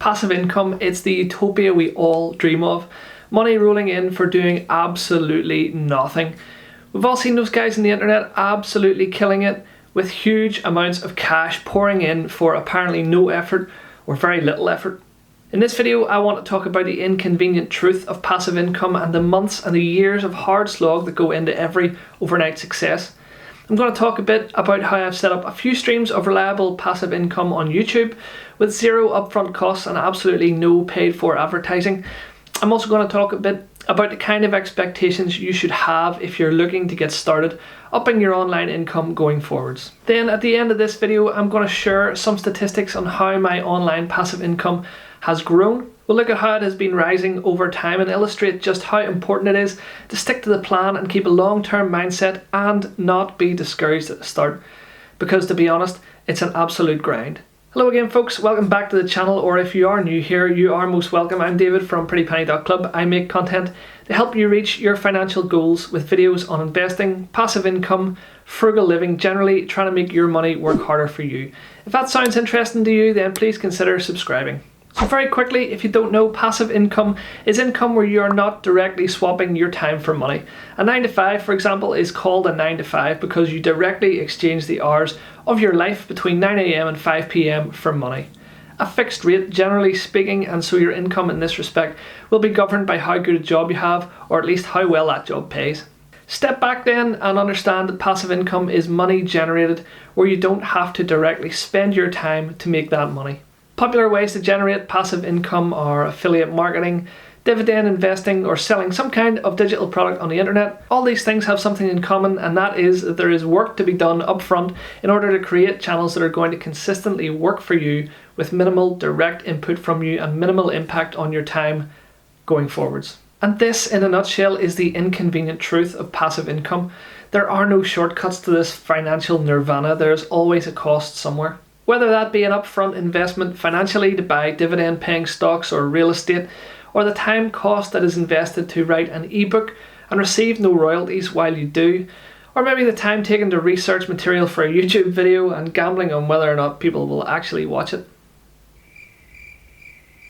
Passive income, it's the utopia we all dream of. Money rolling in for doing absolutely nothing. We've all seen those guys on the internet absolutely killing it with huge amounts of cash pouring in for apparently no effort or very little effort. In this video, I want to talk about the inconvenient truth of passive income and the months and the years of hard slog that go into every overnight success. I'm going to talk a bit about how I've set up a few streams of reliable passive income on YouTube with zero upfront costs and absolutely no paid for advertising. I'm also going to talk a bit about the kind of expectations you should have if you're looking to get started upping your online income going forwards. Then at the end of this video, I'm going to share some statistics on how my online passive income has grown. We'll look at how it has been rising over time and illustrate just how important it is to stick to the plan and keep a long-term mindset and not be discouraged at the start, because to be honest, it's an absolute grind. Hello again folks, welcome back to the channel, or if you are new here, you are most welcome. I'm David from prettypenny.club. I make content to help you reach your financial goals with videos on investing, passive income, frugal living, generally trying to make your money work harder for you. If that sounds interesting to you, then please consider subscribing. So very quickly, if you don't know, passive income is income where you are not directly swapping your time for money. A 9 to 5, for example, is called a 9 to 5 because you directly exchange the hours of your life between 9 AM and 5 PM for money. A fixed rate, generally speaking, and so your income in this respect will be governed by how good a job you have, or at least how well that job pays. Step back then and understand that passive income is money generated where you don't have to directly spend your time to make that money. Popular ways to generate passive income are affiliate marketing, dividend investing, or selling some kind of digital product on the internet. All these things have something in common, and that is that there is work to be done up front in order to create channels that are going to consistently work for you with minimal direct input from you and minimal impact on your time going forwards. And this, in a nutshell, is the inconvenient truth of passive income. There are no shortcuts to this financial nirvana. There's always a cost somewhere. Whether that be an upfront investment financially to buy dividend-paying stocks or real estate, or the time cost that is invested to write an ebook and receive no royalties while you do, or maybe the time taken to research material for a YouTube video and gambling on whether or not people will actually watch it.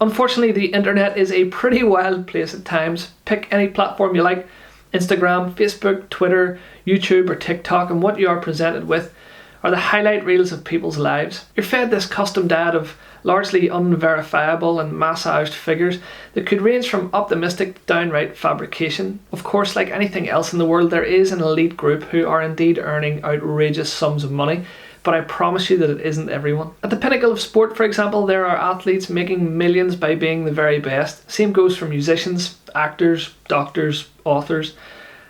Unfortunately, the internet is a pretty wild place at times. Pick any platform you like: Instagram, Facebook, Twitter, YouTube, or TikTok, and what you are presented with are the highlight reels of people's lives. You're fed this custom diet of largely unverifiable and massaged figures that could range from optimistic to downright fabrication. Of course, like anything else in the world, there is an elite group who are indeed earning outrageous sums of money, but I promise you that it isn't everyone. At the pinnacle of sport, for example, there are athletes making millions by being the very best. Same goes for musicians, actors, doctors, authors.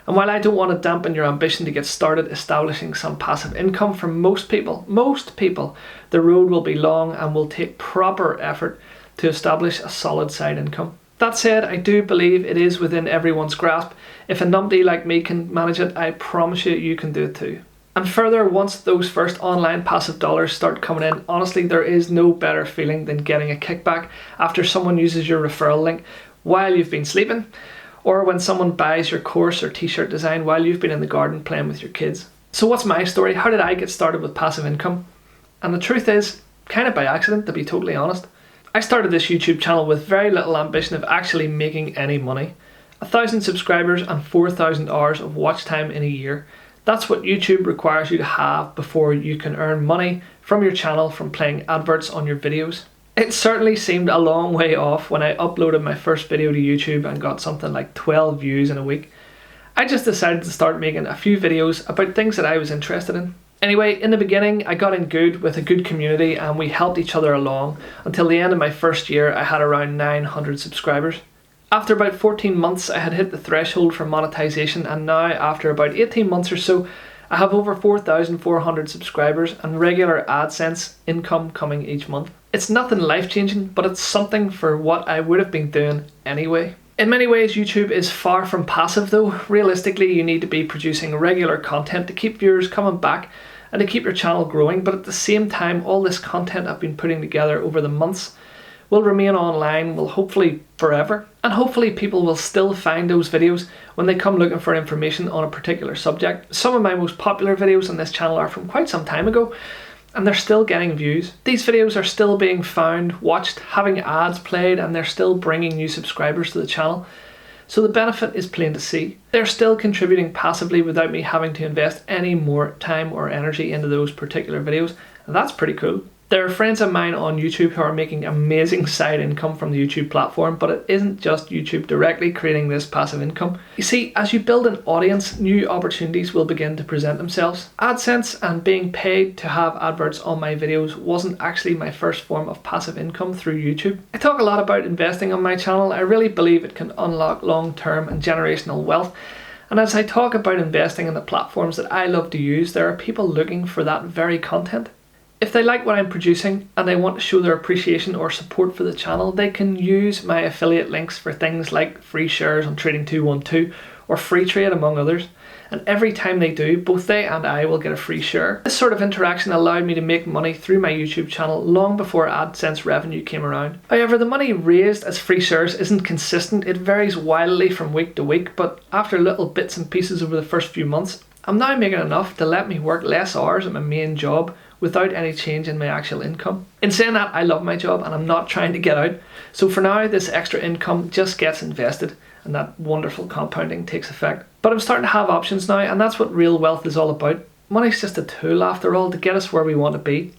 And while I don't want to dampen your ambition to get started establishing some passive income, for most people, the road will be long and will take proper effort to establish a solid side income. That said, I do believe it is within everyone's grasp. If a numpty like me can manage it, I promise you, you can do it too. And further, once those first online passive dollars start coming in, honestly, there is no better feeling than getting a kickback after someone uses your referral link while you've been sleeping, or when someone buys your course or t-shirt design while you've been in the garden playing with your kids. So what's my story? How did I get started with passive income? And the truth is, kind of by accident, to be totally honest. I started this YouTube channel with very little ambition of actually making any money. 1,000 subscribers and 4,000 hours of watch time in a year. That's what YouTube requires you to have before you can earn money from your channel from playing adverts on your videos. It certainly seemed a long way off when I uploaded my first video to YouTube and got something like 12 views in a week. I just decided to start making a few videos about things that I was interested in. Anyway, in the beginning, I got in good with a good community and we helped each other along until the end of my first year. I had around 900 subscribers. After about 14 months, I had hit the threshold for monetization, and now after about 18 months or so, I have over 4,400 subscribers and regular AdSense income coming each month. It's nothing life-changing, but it's something for what I would have been doing anyway. In many ways, YouTube is far from passive though. Realistically, you need to be producing regular content to keep viewers coming back and to keep your channel growing, but at the same time, all this content I've been putting together over the months will remain online, will hopefully forever, and hopefully people will still find those videos when they come looking for information on a particular subject. Some of my most popular videos on this channel are from quite some time ago, and they're still getting views. These videos are still being found, watched, having ads played, and they're still bringing new subscribers to the channel. So the benefit is plain to see. They're still contributing passively without me having to invest any more time or energy into those particular videos, and that's pretty cool. There are friends of mine on YouTube who are making amazing side income from the YouTube platform, but it isn't just YouTube directly creating this passive income. You see, as you build an audience, new opportunities will begin to present themselves. AdSense and being paid to have adverts on my videos wasn't actually my first form of passive income through YouTube. I talk a lot about investing on my channel. I really believe it can unlock long-term and generational wealth. And as I talk about investing in the platforms that I love to use, there are people looking for that very content. If they like what I'm producing and they want to show their appreciation or support for the channel, they can use my affiliate links for things like free shares on Trading 212 or free trade, among others. And every time they do, both they and I will get a free share. This sort of interaction allowed me to make money through my YouTube channel long before AdSense revenue came around. However, the money raised as free shares isn't consistent. It varies wildly from week to week, but after little bits and pieces over the first few months, I'm now making enough to let me work less hours at my main job without any change in my actual income. In saying that, I love my job and I'm not trying to get out. So for now, this extra income just gets invested and that wonderful compounding takes effect. But I'm starting to have options now, and that's what real wealth is all about. Money's just a tool after all to get us where we want to be.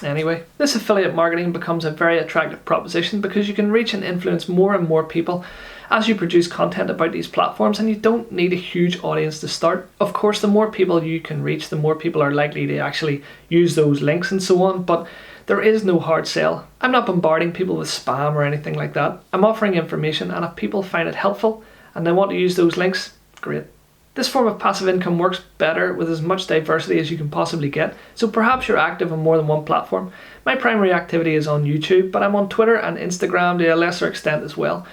Anyway, this affiliate marketing becomes a very attractive proposition because you can reach and influence more and more people as you produce content about these platforms, and you don't need a huge audience to start. Of course, the more people you can reach, the more people are likely to actually use those links and so on, but there is no hard sell. I'm not bombarding people with spam or anything like that. I'm offering information, and if people find it helpful and they want to use those links, great. This form of passive income works better with as much diversity as you can possibly get, so perhaps you're active on more than one platform. My primary activity is on YouTube, but I'm on Twitter and Instagram to a lesser extent as well.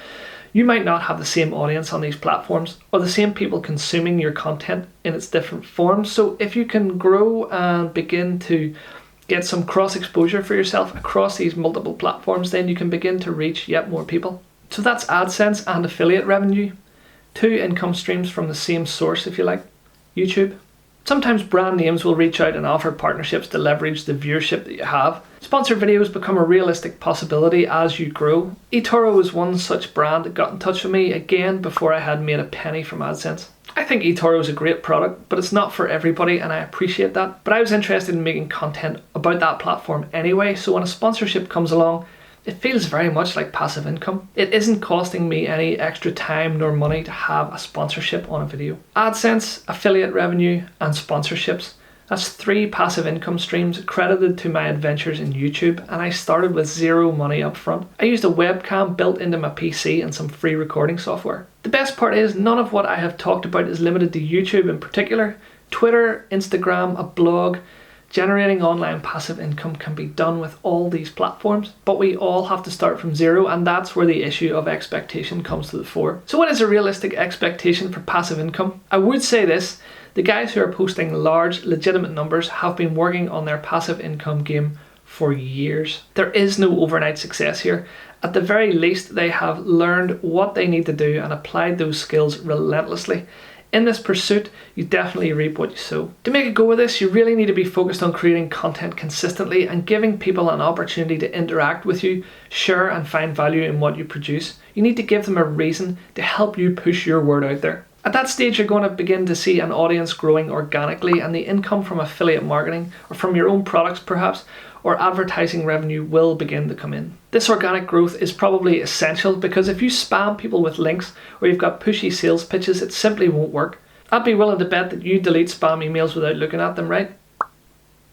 You might not have the same audience on these platforms or the same people consuming your content in its different forms, so if you can grow and begin to get some cross exposure for yourself across these multiple platforms, then you can begin to reach yet more people. So that's AdSense and affiliate revenue. Two income streams from the same source, if you like, YouTube. Sometimes brand names will reach out and offer partnerships to leverage the viewership that you have. Sponsored videos become a realistic possibility as you grow. eToro was one such brand that got in touch with me again before I had made a penny from AdSense. I think eToro is a great product, but it's not for everybody, and I appreciate that. But I was interested in making content about that platform anyway, so when a sponsorship comes along, it feels very much like passive income. It isn't costing me any extra time nor money to have a sponsorship on a video. AdSense, affiliate revenue, and sponsorships. That's 3 passive income streams credited to my adventures in YouTube, and I started with zero money up front. I used a webcam built into my PC and some free recording software. The best part is none of what I have talked about is limited to YouTube in particular. Twitter, Instagram, a blog, generating online passive income can be done with all these platforms, but we all have to start from zero, and that's where the issue of expectation comes to the fore. So what is a realistic expectation for passive income? I would say this: the guys who are posting large, legitimate numbers have been working on their passive income game for years. There is no overnight success here. At the very least, they have learned what they need to do and applied those skills relentlessly. In this pursuit, you definitely reap what you sow. To make a go of this, you really need to be focused on creating content consistently and giving people an opportunity to interact with you, share and find value in what you produce. You need to give them a reason to help you push your word out there. At that stage, you're going to begin to see an audience growing organically, and the income from affiliate marketing, or from your own products perhaps, or advertising revenue will begin to come in. This organic growth is probably essential, because if you spam people with links or you've got pushy sales pitches, it simply won't work. I'd be willing to bet that you delete spam emails without looking at them, right?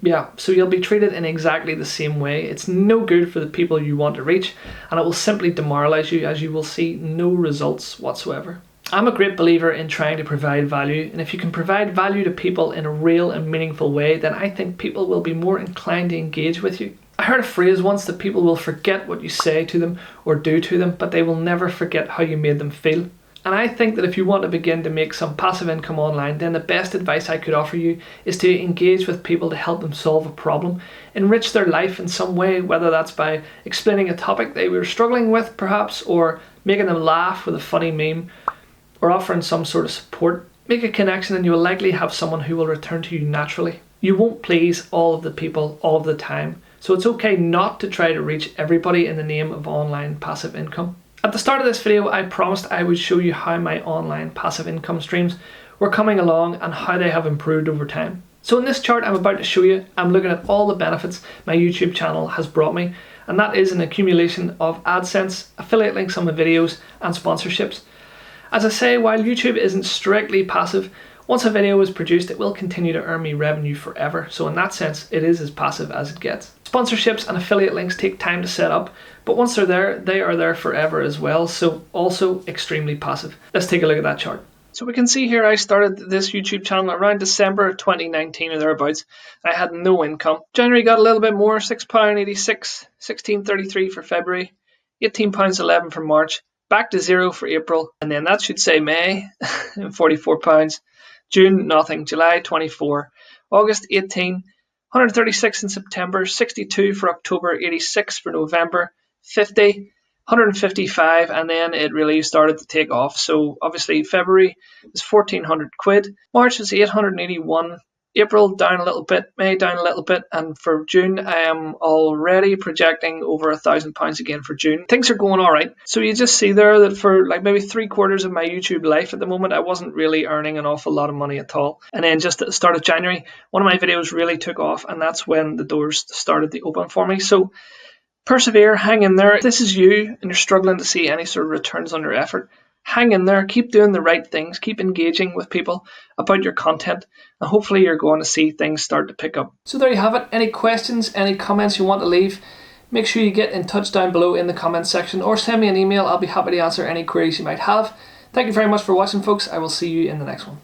Yeah, so you'll be treated in exactly the same way. It's no good for the people you want to reach, and it will simply demoralize you, as you will see no results whatsoever. I'm a great believer in trying to provide value, and if you can provide value to people in a real and meaningful way, then I think people will be more inclined to engage with you. I heard a phrase once that people will forget what you say to them or do to them, but they will never forget how you made them feel. And I think that if you want to begin to make some passive income online, then the best advice I could offer you is to engage with people to help them solve a problem, enrich their life in some way, whether that's by explaining a topic they were struggling with perhaps, or making them laugh with a funny meme, or offering some sort of support. Make a connection and you will likely have someone who will return to you naturally. You won't please all of the people all of the time, so it's okay not to try to reach everybody in the name of online passive income. At the start of this video, I promised I would show you how my online passive income streams were coming along and how they have improved over time. So in this chart I'm about to show you, I'm looking at all the benefits my YouTube channel has brought me, and that is an accumulation of AdSense, affiliate links on my videos, and sponsorships. As I say, while YouTube isn't strictly passive, once a video is produced, it will continue to earn me revenue forever. So in that sense, it is as passive as it gets. Sponsorships and affiliate links take time to set up, but once they're there, they are there forever as well. So also extremely passive. Let's take a look at that chart. So we can see here I started this YouTube channel around December 2019 or thereabouts. I had no income. January got a little bit more, £6.86, £16.33 for February, £18.11 for March, back to zero for April, and then that should say May, £44. June, nothing. July, 24. August, 18. 136 in September, 62 for October, 86 for November, 50, 155, and then it really started to take off. So obviously February was 1,400 quid, March was 881, April down a little bit, May down a little bit, and for June I am already projecting over £1,000 again for June. Things are going all right. So you just see there that for like maybe 3/4 of my YouTube life at the moment, I wasn't really earning an awful lot of money at all. And then just at the start of January, one of my videos really took off, and that's when the doors started to open for me. So persevere, hang in there. If this is you and you're struggling to see any sort of returns on your effort, hang in there, keep doing the right things, keep engaging with people about your content, and hopefully you're going to see things start to pick up. So there you have it. Any questions, any comments you want to leave, make sure you get in touch down below in the comments section, or send me an email. I'll be happy to answer any queries you might have. Thank you very much for watching, folks. I will see you in the next one.